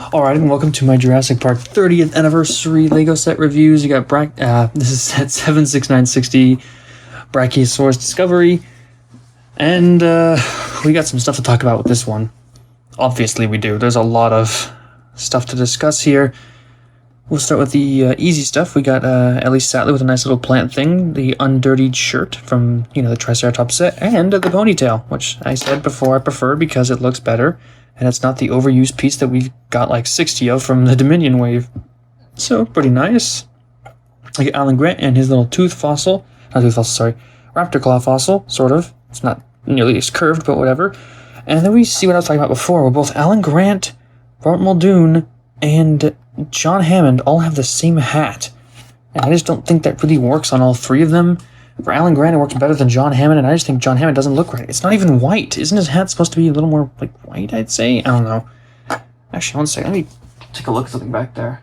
Alright, and welcome to my Jurassic Park 30th anniversary LEGO set reviews. You got this is set 76960, Brachiosaurus Discovery, and we got some stuff to talk about with this one. Obviously we do. There's a lot of stuff to discuss here. We'll start with the easy stuff. We got Ellie Sattler with a nice little plant thing, the undirtied shirt from, the Triceratops set, and the ponytail, which I said before I prefer because it looks better. And it's not the overused piece that we've got like 60 of from the Dominion wave. So, pretty nice. I get Alan Grant and his little raptor claw fossil, sort of. It's not nearly as curved, but whatever. And then we see what I was talking about before, where both Alan Grant, Robert Muldoon, and John Hammond all have the same hat. And I just don't think that really works on all three of them. For Alan Grant, it works better than John Hammond, and I just think John Hammond doesn't look right. It's not even white. Isn't his hat supposed to be a little more, white, I'd say? I don't know. Actually, one second. Let me take a look at something back there.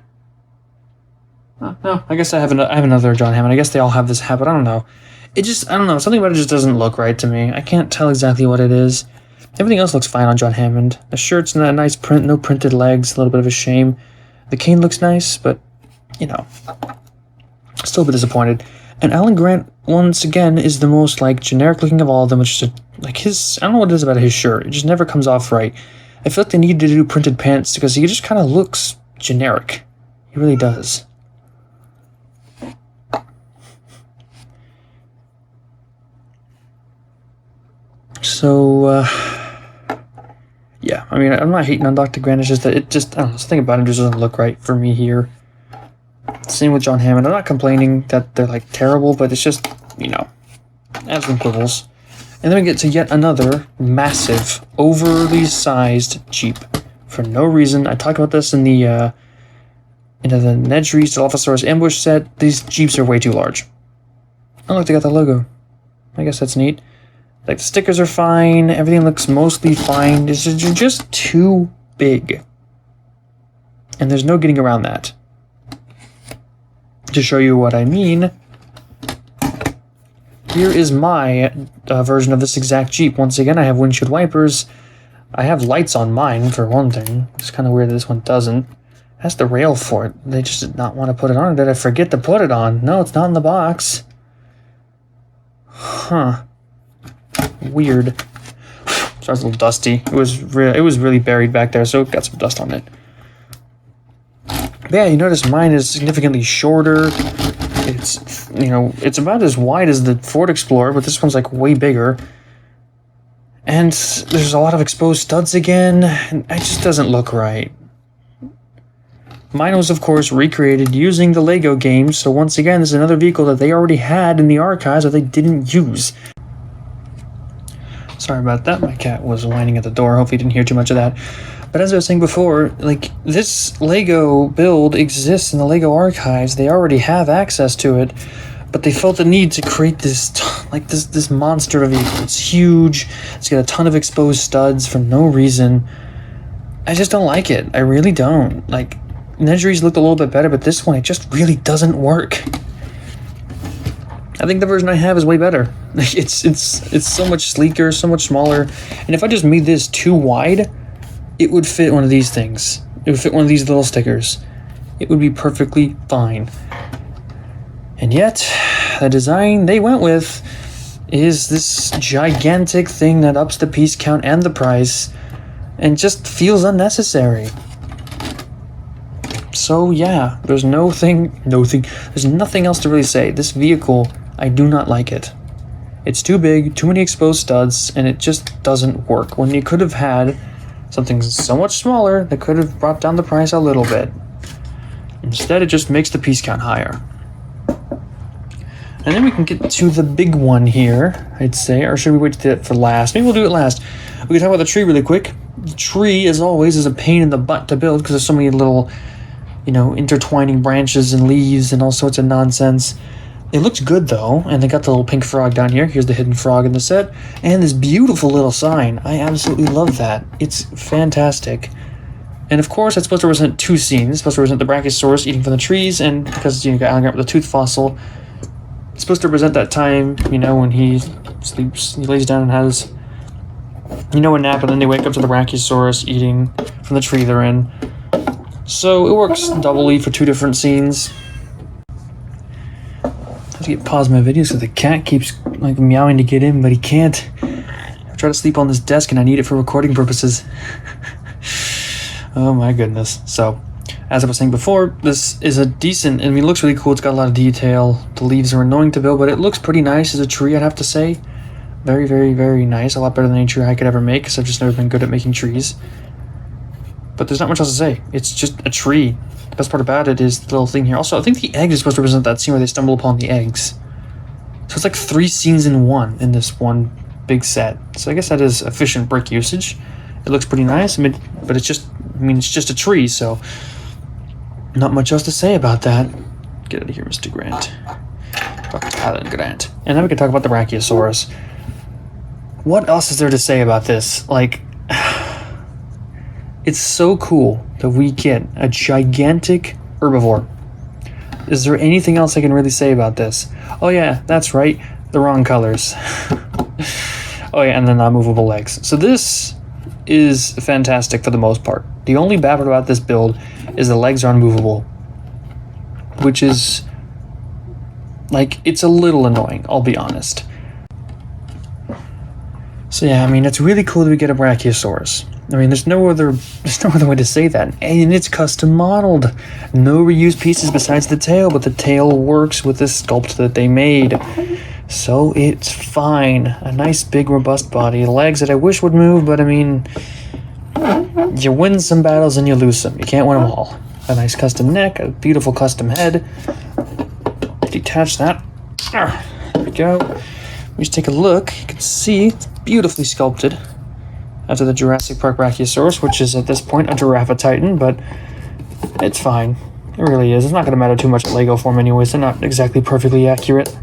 No, I guess I have another John Hammond. I guess they all have this hat, but I don't know. I don't know. Something about it just doesn't look right to me. I can't tell exactly what it is. Everything else looks fine on John Hammond. The shirt's a nice print, no printed legs, a little bit of a shame. The cane looks nice, but, still a bit disappointed. And Alan Grant, once again, is the most, generic looking of all of them, which is, I don't know what it is about his shirt. It just never comes off right. I feel like they needed to do printed pants because he just kind of looks generic. He really does. So, yeah, I'm not hating on Dr. Grant, it's just that I don't know, something about him just doesn't look right for me here. Same with John Hammond. I'm not complaining that they're, terrible, but it's just, I have some quibbles. And then we get to yet another massive, overly sized Jeep. For no reason. I talked about this in the Nedry's Dilophosaurus ambush set. These Jeeps are way too large. Oh, look, they got the logo. I guess that's neat. The stickers are fine. Everything looks mostly fine. It's just too big. And there's no getting around that. To show you what I mean, here is my version of this exact Jeep. Once again, I have windshield wipers. I have lights on mine, for one thing. It's kind of weird that this one doesn't. That's the rail for it. They just did not want to put it on. Or did I forget to put it on? No, it's not in the box. Huh. Weird. Sorry, it's a little dusty. It was really buried back there, so it got some dust on it. But yeah, you notice mine is significantly shorter. It's, it's about as wide as the Ford Explorer, but this one's way bigger. And there's a lot of exposed studs again, and it just doesn't look right. Mine was, of course, recreated using the LEGO games, so once again, this is another vehicle that they already had in the archives that they didn't use. Sorry about that, my cat was whining at the door. Hopefully you didn't hear too much of that. But as I was saying before, this LEGO build exists in the LEGO archives. They already have access to it, but they felt the need to create this, this monster of a vehicle. It's huge. It's got a ton of exposed studs for no reason. I just don't like it. I really don't. Nedry's looked a little bit better, but this one, it just really doesn't work. I think the version I have is way better. It's so much sleeker, so much smaller. And if I just made this too wide, it would fit one of these things. It would fit one of these little stickers. It would be perfectly fine. And yet, the design they went with is this gigantic thing that ups the piece count and the price and just feels unnecessary. So yeah, there's nothing else to really say. This vehicle, I do not like it. It's too big, too many exposed studs, and it just doesn't work. When you could have had something so much smaller that could have brought down the price a little bit. Instead, it just makes the piece count higher. And then we can get to the big one here, I'd say. Or should we wait to do it for last? Maybe we'll do it last. We can talk about the tree really quick. The tree, as always, is a pain in the butt to build because there's so many little, intertwining branches and leaves and all sorts of nonsense. It looks good, though, and they got the little pink frog down here. Here's the hidden frog in the set. And this beautiful little sign. I absolutely love that. It's fantastic. And, of course, it's supposed to represent two scenes. It's supposed to represent the Brachiosaurus eating from the trees, and because you got Alan Grant with the tooth fossil, it's supposed to represent that time, when he sleeps, he lays down and has, a nap, and then they wake up to the Brachiosaurus eating from the tree they're in. So it works doubly for 2 different scenes. I have to pause my videos so the cat keeps like meowing to get in, but he can't. I try to sleep on this desk and I need it for recording purposes. Oh my goodness. So, as I was saying before, this is a decent, I mean, it looks really cool. It's got a lot of detail. The leaves are annoying to build, but it looks pretty nice as a tree, I'd have to say. Very, very, very nice. A lot better than any tree I could ever make, because I've just never been good at making trees. But there's not much else to say. It's just a tree. The best part about it is the little thing here. Also, I think the egg is supposed to represent that scene where they stumble upon the eggs. So it's like 3 scenes in one in this one big set. So I guess that is efficient brick usage. It looks pretty nice, but it's just, I mean, it's just a tree, so not much else to say about that. Get out of here, Mr. Grant. Dr. Alan Grant. And then we can talk about the Brachiosaurus. What else is there to say about this? Like, it's so cool that we get a gigantic herbivore. Is there anything else I can really say about this? Oh yeah, that's right, the wrong colors. Oh yeah, and the non-movable legs. So this is fantastic for the most part. The only bad part about this build is the legs are unmovable, which is, like, it's a little annoying, I'll be honest. So yeah, I mean, it's really cool that we get a Brachiosaurus. I mean, there's no other way to say that. And it's custom modeled. No reused pieces besides the tail, but the tail works with the sculpt that they made. So it's fine. A nice, big, robust body. Legs that I wish would move, but I mean, you win some battles and you lose some. You can't win them all. A nice custom neck, a beautiful custom head. Detach that. There we go. We just take a look. You can see it's beautifully sculpted after the Jurassic Park Brachiosaurus, which is at this point a Giraffe Titan, but it's fine. It really is. It's not going to matter too much at Lego form anyways. They're not exactly perfectly accurate.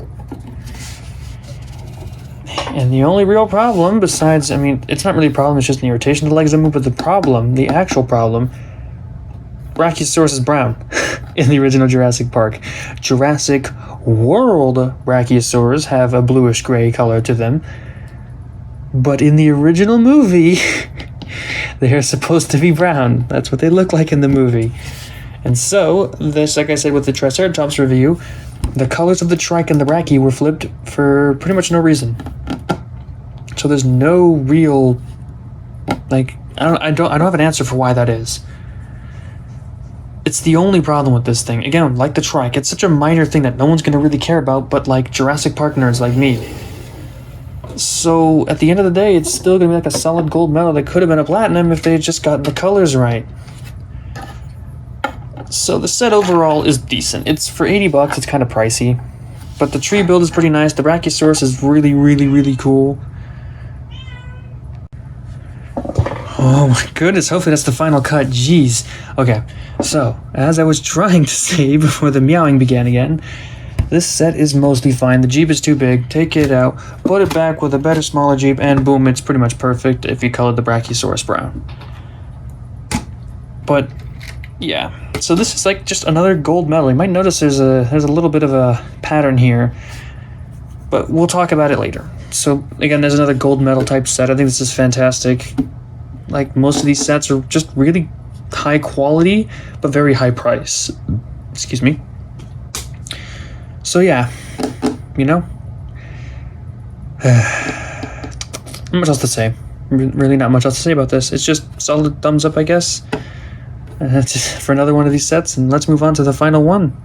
And the only real problem, besides, I mean, it's not really a problem, it's just an irritation the legs don't move, but the problem, the actual problem, Brachiosaurus is brown in the original Jurassic Park. Jurassic World Brachiosaurs have a bluish-gray color to them. But in the original movie, they are supposed to be brown. That's what they look like in the movie. And so, this, like I said with the Triceratops review, the colors of the trike and the brachii were flipped for pretty much no reason. So there's no real, like, I don't have an answer for why that is. It's the only problem with this thing. Again, like the trike, it's such a minor thing that no one's gonna really care about, but like Jurassic Park nerds like me. So at the end of the day, it's still gonna be like a solid gold medal that could have been a platinum if they had just gotten the colors right. So the set overall is decent. It's for $80, it's kind of pricey, but the tree build is pretty nice. The Brachiosaurus is really, really, really cool. Oh my goodness, hopefully that's the final cut. Jeez. Okay, so as I was trying to say before the meowing began again, this set is mostly fine. The Jeep is too big. Take it out, put it back with a better, smaller Jeep, and boom, it's pretty much perfect if you colored the Brachiosaurus brown. But yeah, so this is like just another gold medal. You might notice there's a little bit of a pattern here, but we'll talk about it later. So again, there's another gold medal type set. I think this is fantastic. Like, most of these sets are just really high quality, but very high price. Excuse me. So yeah, you know, not much else to say. Really not much else to say about this. It's just solid thumbs up, I guess. Just for another one of these sets, and let's move on to the final one.